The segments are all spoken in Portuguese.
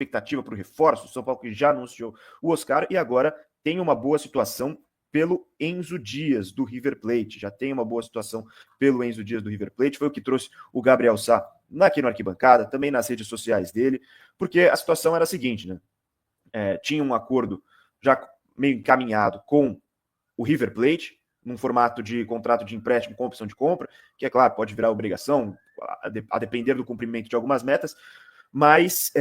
expectativa para o reforço, o São Paulo que já anunciou o Oscar e agora tem uma boa situação pelo Enzo Dias, do River Plate. Já tem uma boa situação pelo Enzo Dias, do River Plate. Foi o que trouxe o Gabriel Sá aqui no Arquibancada, também nas redes sociais dele, porque a situação era a seguinte, né? Tinha um acordo já meio encaminhado com o River Plate, num formato de contrato de empréstimo com opção de compra, que é claro, pode virar obrigação, a depender do cumprimento de algumas metas, mas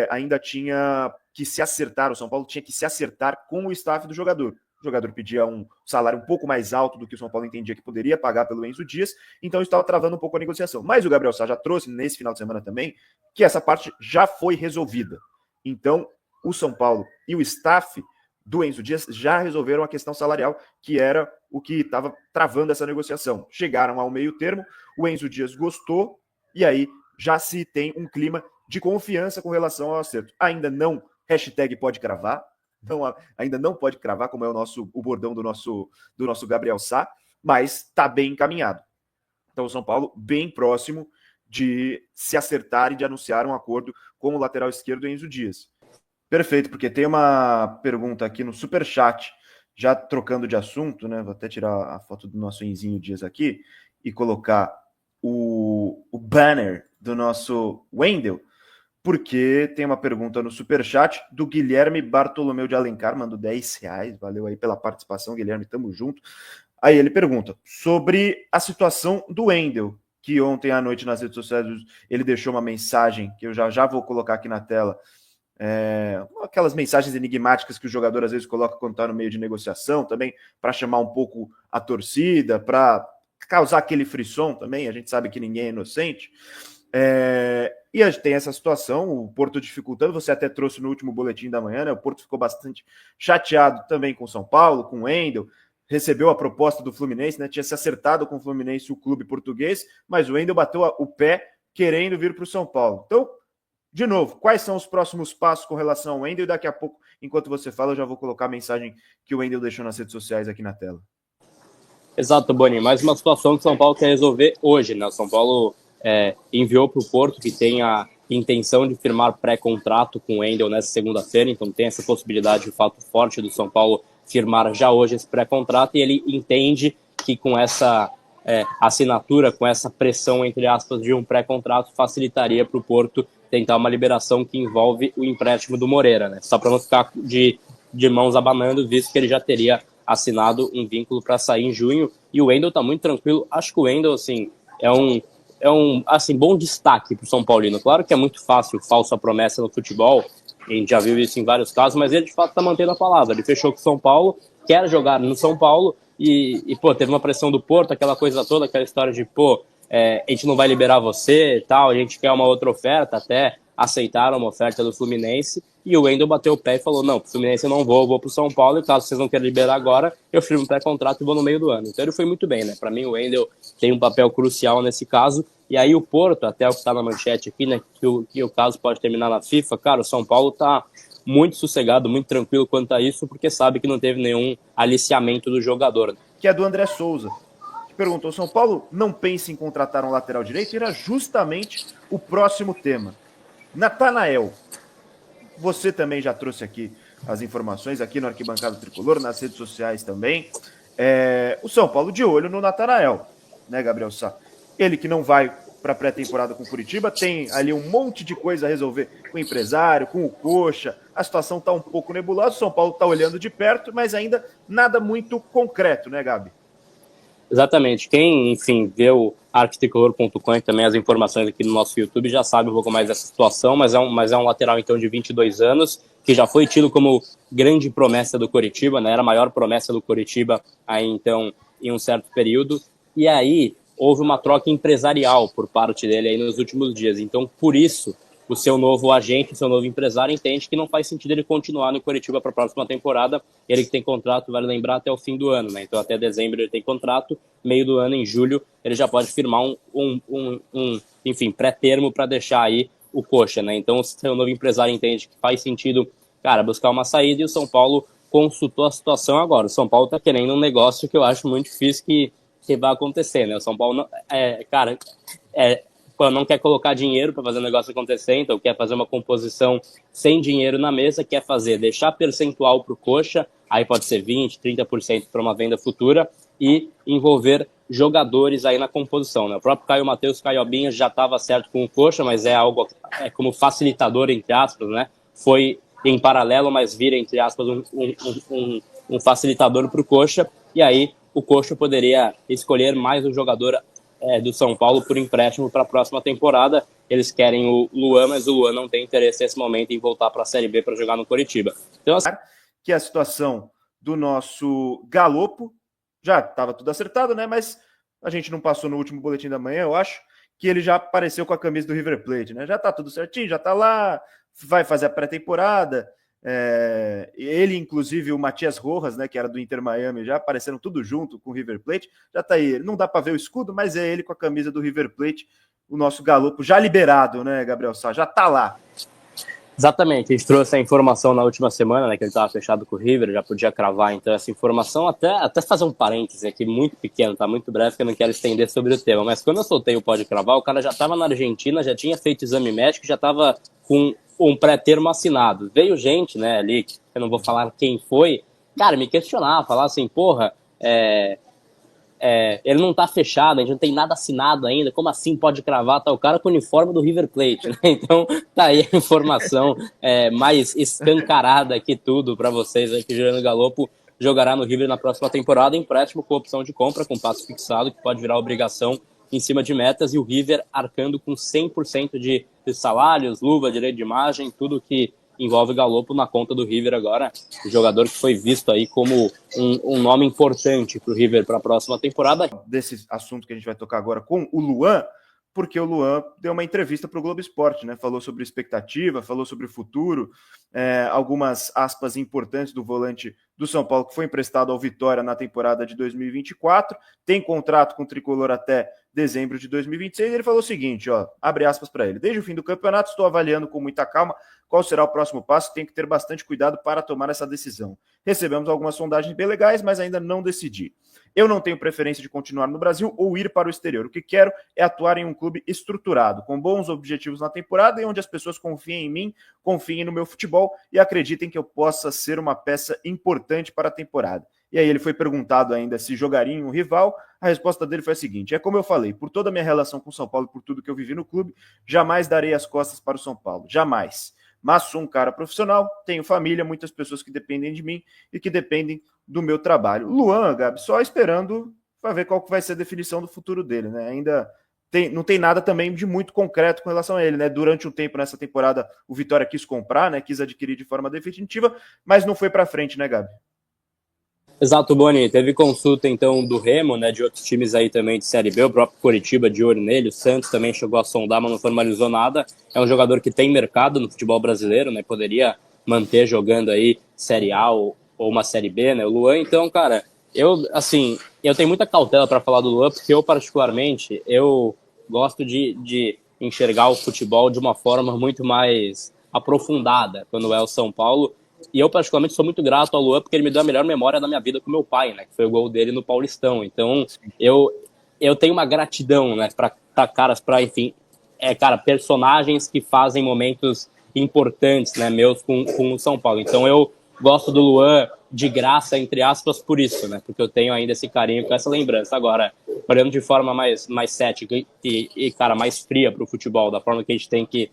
ainda tinha que se acertar, o São Paulo tinha que se acertar com o staff do jogador. O jogador pedia um salário um pouco mais alto do que o São Paulo entendia que poderia pagar pelo Enzo Dias, então estava travando um pouco a negociação. Mas o Gabriel Sá já trouxe nesse final de semana também que essa parte já foi resolvida. Então, o São Paulo e o staff do Enzo Dias já resolveram a questão salarial, que era o que estava travando essa negociação. Chegaram ao meio termo, o Enzo Dias gostou, e aí já se tem um clima de confiança com relação ao acerto. Ainda não, #pode cravar, ainda não pode cravar, como é o bordão do nosso Gabriel Sá, mas está bem encaminhado. Então o São Paulo bem próximo de se acertar e de anunciar um acordo com o lateral esquerdo Enzo Dias. Perfeito, porque tem uma pergunta aqui no Superchat, já trocando de assunto, né? Vou até tirar a foto do nosso Enzinho Dias aqui e colocar o banner do nosso Wendel, porque tem uma pergunta no Superchat do Guilherme Bartolomeu de Alencar, mandou R$10, valeu aí pela participação, Guilherme, tamo junto. Aí ele pergunta sobre a situação do Wendel, que ontem à noite nas redes sociais ele deixou uma mensagem, que eu já vou colocar aqui na tela, aquelas mensagens enigmáticas que o jogador às vezes coloca quando está no meio de negociação, também para chamar um pouco a torcida, para causar aquele frisson também, a gente sabe que ninguém é inocente. E a gente tem essa situação, o Porto dificultando, você até trouxe no último boletim da manhã, né? O Porto ficou bastante chateado também com o São Paulo, com o Wendel, recebeu a proposta do Fluminense, né? Tinha se acertado com o Fluminense, o clube português, mas o Wendel bateu o pé querendo vir para o São Paulo. Então, de novo, quais são os próximos passos com relação ao Wendel? E daqui a pouco, enquanto você fala, eu já vou colocar a mensagem que o Wendel deixou nas redes sociais aqui na tela. Exato, Boni. Mais uma situação que o São Paulo quer resolver hoje, né? O São Paulo enviou para o Porto, que tem a intenção de firmar pré-contrato com o Wendel nessa segunda-feira, então tem essa possibilidade, de fato, forte do São Paulo firmar já hoje esse pré-contrato, e ele entende que com essa assinatura, com essa pressão, entre aspas, de um pré-contrato, facilitaria para o Porto tentar uma liberação que envolve o empréstimo do Moreira, né? Só para não ficar de mãos abanando, visto que ele já teria assinado um vínculo para sair em junho, e o Wendel está muito tranquilo. Acho que o Wendel, assim, é um bom destaque para o São Paulino. Claro que é muito fácil, falsa promessa no futebol, a gente já viu isso em vários casos, mas ele de fato está mantendo a palavra. Ele fechou com o São Paulo, quer jogar no São Paulo e teve uma pressão do Porto, aquela coisa toda, aquela história de, a gente não vai liberar você e tal, a gente quer uma outra oferta, até aceitaram uma oferta do Fluminense, e o Wendel bateu o pé e falou, não, pro Fluminense eu não vou pro São Paulo, e caso vocês não queiram liberar agora, eu firmo um pré-contrato e vou no meio do ano. Então ele foi muito bem, né? Para mim o Wendel tem um papel crucial nesse caso, e aí o Porto, até o que está na manchete aqui, né, que o caso pode terminar na FIFA, cara, o São Paulo tá muito sossegado, muito tranquilo quanto a isso, porque sabe que não teve nenhum aliciamento do jogador. Que é do André Souza, que perguntou, São Paulo não pensa em contratar um lateral direito? Era justamente o próximo tema. Natanael, você também já trouxe aqui as informações, aqui no Arquibancada Tricolor, nas redes sociais também. O São Paulo de olho no Natanael, né, Gabriel Sá? Ele que não vai para a pré-temporada com o Curitiba, tem ali um monte de coisa a resolver com o empresário, com o Coxa, a situação está um pouco nebulosa, o São Paulo está olhando de perto, mas ainda nada muito concreto, né, Gabi? Exatamente. Quem, enfim, vê o arquitricolor.com e também as informações aqui no nosso YouTube já sabe um pouco mais dessa situação, mas é um lateral, então, de 22 anos, que já foi tido como grande promessa do Coritiba, né? Era a maior promessa do Coritiba aí, então, em um certo período. E aí, houve uma troca empresarial por parte dele aí nos últimos dias. Então, por isso, o seu novo agente, o seu novo empresário entende que não faz sentido ele continuar no Coritiba para a próxima temporada. Ele que tem contrato, vale lembrar, até o fim do ano, né? Então até dezembro ele tem contrato, meio do ano, em julho, ele já pode firmar enfim, pré-termo para deixar aí o Coxa, né? Então o seu novo empresário entende que faz sentido, cara, buscar uma saída, e o São Paulo consultou a situação agora. O São Paulo está querendo um negócio que eu acho muito difícil que vai acontecer, né? O São Paulo, não quer colocar dinheiro para fazer o negócio acontecer, então quer fazer uma composição sem dinheiro na mesa, quer deixar percentual para o coxa, aí pode ser 20%, 30% para uma venda futura, e envolver jogadores aí na composição, né? O próprio Caio Matheus, Caiobinha já estava certo com o coxa, mas é algo como facilitador, entre aspas, né? Foi em paralelo, mas vira, entre aspas, um facilitador para o coxa, e aí o coxa poderia escolher mais um jogador do São Paulo por empréstimo para a próxima temporada. Eles querem o Luan, mas o Luan não tem interesse nesse momento em voltar para a Série B para jogar no Coritiba. Então, assim... que é a situação do nosso Galopo, já estava tudo acertado, né? Mas a gente não passou no último boletim da manhã, eu acho, que ele já apareceu com a camisa do River Plate, né? Já tá tudo certinho, já tá lá, vai fazer a pré-temporada. Ele, inclusive, o Matias Rojas, né, que era do Inter Miami, já apareceram tudo junto com o River Plate. Já tá aí, não dá para ver o escudo, mas é ele com a camisa do River Plate, o nosso Galopo já liberado, né, Gabriel Sá? Já tá lá. Exatamente, a gente trouxe a informação na última semana, né, que ele estava fechado com o River, já podia cravar então essa informação, até fazer um parêntese aqui muito pequeno, tá muito breve, que eu não quero estender sobre o tema, mas quando eu soltei o Pode Cravar, o cara já estava na Argentina, já tinha feito exame médico, já estava com um pré-termo assinado. Veio gente, né, ali, eu não vou falar quem foi, cara, me questionar, falar assim, porra, ele não tá fechado, a gente não tem nada assinado ainda, como assim pode cravar? Tá o cara com o uniforme do River Plate, né? Então tá aí a informação mais escancarada que tudo para vocês aí, que o Juliano Galopo jogará no River na próxima temporada, empréstimo com opção de compra, com passo fixado, que pode virar obrigação em cima de metas, e o River arcando com 100% de salários, luva, direito de imagem, tudo que envolve Galopo na conta do River agora, o jogador que foi visto aí como um nome importante para o River para a próxima temporada. Desse assunto que a gente vai tocar agora com o Luan, porque o Luan deu uma entrevista para o Globo Esporte, né? Falou sobre expectativa, falou sobre o futuro, algumas aspas importantes do volante do São Paulo que foi emprestado ao Vitória na temporada de 2024, tem contrato com o Tricolor até dezembro de 2026, ele falou o seguinte, ó, abre aspas para ele: desde o fim do campeonato estou avaliando com muita calma qual será o próximo passo, tenho que ter bastante cuidado para tomar essa decisão. Recebemos algumas sondagens bem legais, mas ainda não decidi. Eu não tenho preferência de continuar no Brasil ou ir para o exterior. O que quero é atuar em um clube estruturado, com bons objetivos na temporada e onde as pessoas confiem em mim, confiem no meu futebol e acreditem que eu possa ser uma peça importante para a temporada. E aí ele foi perguntado ainda se jogaria em um rival. A resposta dele foi a seguinte: como eu falei, por toda a minha relação com o São Paulo, por tudo que eu vivi no clube, jamais darei as costas para o São Paulo. Jamais. Mas sou um cara profissional, tenho família, muitas pessoas que dependem de mim e que dependem do meu trabalho. Luan, Gabi, só esperando para ver qual que vai ser a definição do futuro dele, né? Ainda não tem nada também de muito concreto com relação a ele, né? Durante um tempo nessa temporada, o Vitória quis comprar, né? Quis adquirir de forma definitiva, mas não foi para frente, né, Gabi? Exato, Boni. Teve consulta, então, do Remo, né, de outros times aí também de Série B, o próprio Coritiba de olho nele, o Santos também chegou a sondar, mas não formalizou nada. É um jogador que tem mercado no futebol brasileiro, né, poderia manter jogando aí Série A ou uma Série B, né, o Luan. Então, cara, eu tenho muita cautela para falar do Luan, porque eu, particularmente, eu gosto de enxergar o futebol de uma forma muito mais aprofundada, quando é o São Paulo. E eu, particularmente, sou muito grato ao Luan, porque ele me deu a melhor memória da minha vida com meu pai, né? Que foi o gol dele no Paulistão. Então, eu tenho uma gratidão, né? Enfim, personagens que fazem momentos importantes, né? Meus com o São Paulo. Então, eu gosto do Luan de graça, entre aspas, por isso, né? Porque eu tenho ainda esse carinho com essa lembrança. Agora, olhando de forma mais cética cara, mais fria para o futebol, da forma que a gente tem que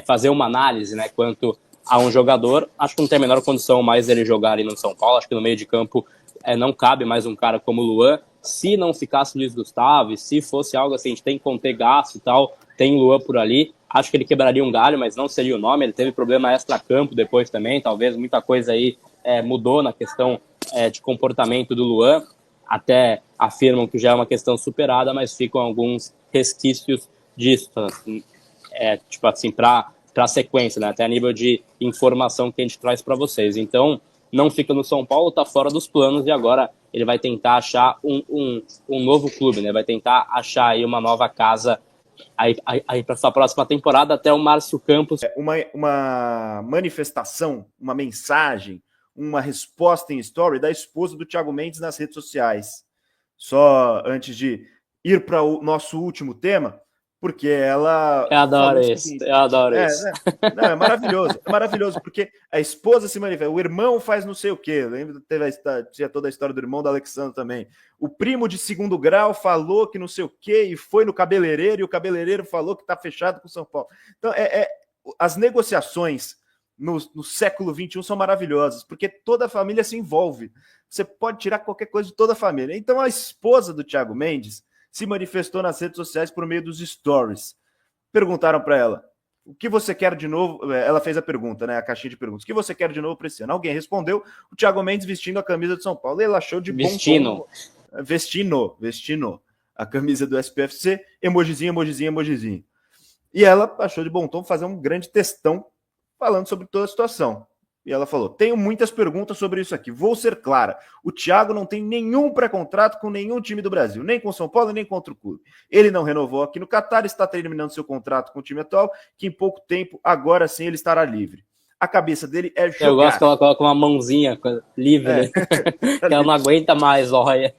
fazer uma análise, né? Quanto a um jogador, acho que não tem a menor condição mais dele jogar ali no São Paulo. Acho que no meio de campo não cabe mais um cara como o Luan. Se não ficasse o Luiz Gustavo, e se fosse algo assim, a gente tem que conter gasto e tal, tem o Luan por ali. Acho que ele quebraria um galho, mas não seria o nome. Ele teve problema extra-campo depois também. Talvez muita coisa aí mudou na questão de comportamento do Luan. Até afirmam que já é uma questão superada, mas ficam alguns resquícios disso. Tipo assim, para a sequência, né? Até a nível de informação que a gente traz para vocês. Então, não fica no São Paulo, tá fora dos planos, e agora ele vai tentar achar um novo clube, né? Vai tentar achar aí uma nova casa aí para essa próxima temporada, até o Márcio Campos. Uma manifestação, uma mensagem, uma resposta em story da esposa do Thiago Mendes nas redes sociais. Só antes de ir para o nosso último tema, porque ela Eu adoro falou o isso, seguinte. eu adoro isso. Né? Não, é maravilhoso, porque a esposa se manifesta, o irmão faz não sei o quê, lembra, tinha toda a história do irmão do Alexandre também. O primo de segundo grau falou que não sei o quê, e foi no cabeleireiro, e o cabeleireiro falou que está fechado com o São Paulo. Então, as negociações no século XXI são maravilhosas, porque toda a família se envolve. Você pode tirar qualquer coisa de toda a família. Então, a esposa do Thiago Mendes se manifestou nas redes sociais por meio dos stories. Perguntaram para ela, o que você quer de novo? Ela fez a pergunta, né? A caixinha de perguntas. O que você quer de novo para esse ano? Alguém respondeu, o Thiago Mendes vestindo a camisa de São Paulo. E ele achou de bom tom. Vestindo a camisa do SPFC, emojizinho, emojizinho, emojizinho. E ela achou de bom tom fazer um grande textão falando sobre toda a situação. E ela falou: tenho muitas perguntas sobre isso aqui. Vou ser clara. O Thiago não tem nenhum pré-contrato com nenhum time do Brasil, nem com São Paulo, nem com outro clube. Ele não renovou aqui no Catar, está terminando seu contrato com o time atual, que em pouco tempo, agora sim, ele estará livre. A cabeça dele é jogar. Eu gosto que ela coloca uma mãozinha livre, que ela não aguenta mais, olha.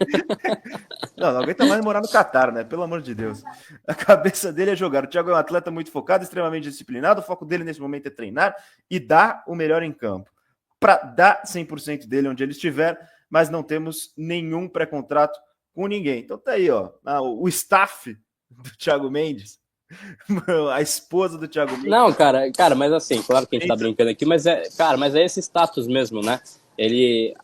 Não aguenta mais morar no Catar, né? Pelo amor de Deus. A cabeça dele é jogar. O Thiago é um atleta muito focado, extremamente disciplinado. O foco dele nesse momento é treinar e dar o melhor em campo. Para dar 100% dele onde ele estiver, mas não temos nenhum pré-contrato com ninguém. Então tá aí, ó. O staff do Thiago Mendes, a esposa do Thiago Mendes. Não, cara, mas assim, claro que a gente tá brincando aqui, mas é esse status mesmo, né? Ele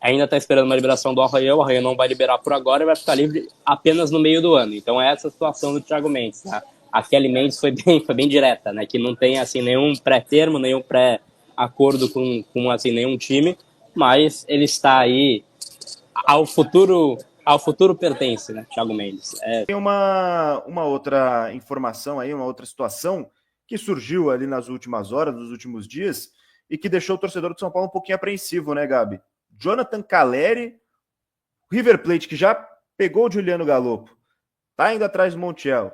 ainda tá esperando uma liberação do Arraial, o Arraial não vai liberar por agora e vai ficar livre apenas no meio do ano. Então é essa a situação do Thiago Mendes, tá? A Kelly Mendes foi bem direta, né? Que não tem, assim, nenhum pré-termo, nenhum pré-acordo com assim, nenhum time, mas ele está aí ao futuro pertence, né, Thiago Mendes. Tem uma outra informação aí, uma outra situação que surgiu ali nas últimas horas, nos últimos dias, e que deixou o torcedor de São Paulo um pouquinho apreensivo, né, Gabi? Jonathan Calleri, River Plate, que já pegou o Juliano Galopo, tá indo atrás do Montiel,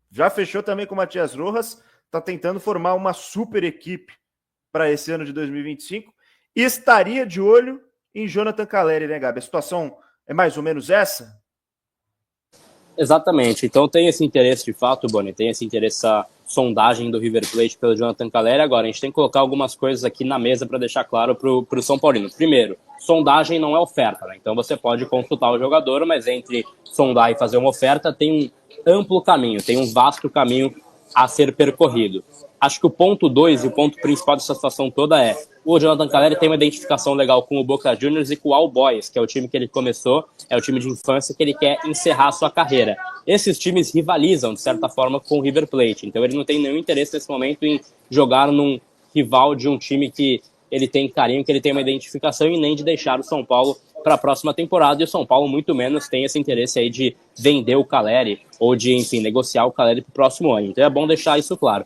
já fechou também com o Matias Rojas, tá tentando formar uma super equipe para esse ano de 2025, e estaria de olho em Jonathan Calleri, né, Gabi? A situação é mais ou menos essa? Exatamente. Então tem esse interesse de fato, Boni, tem esse interesse, essa sondagem do River Plate pelo Jonathan Calleri. Agora, a gente tem que colocar algumas coisas aqui na mesa para deixar claro para o São Paulino. Primeiro, sondagem não é oferta, né? Então você pode consultar o jogador, mas entre sondar e fazer uma oferta tem um amplo caminho, tem um vasto caminho a ser percorrido. Acho que o ponto 2 e o ponto principal dessa situação toda é: o Jonathan Calleri tem uma identificação legal com o Boca Juniors e com o All Boys, que é o time que ele começou, é o time de infância que ele quer encerrar a sua carreira. Esses times rivalizam, de certa forma, com o River Plate, então ele não tem nenhum interesse nesse momento em jogar num rival de um time que ele tem carinho, que ele tem uma identificação, e nem de deixar o São Paulo para a próxima temporada, e o São Paulo muito menos tem esse interesse aí de vender o Calleri ou de, enfim, negociar o Calleri para o próximo ano. Então é bom deixar isso claro.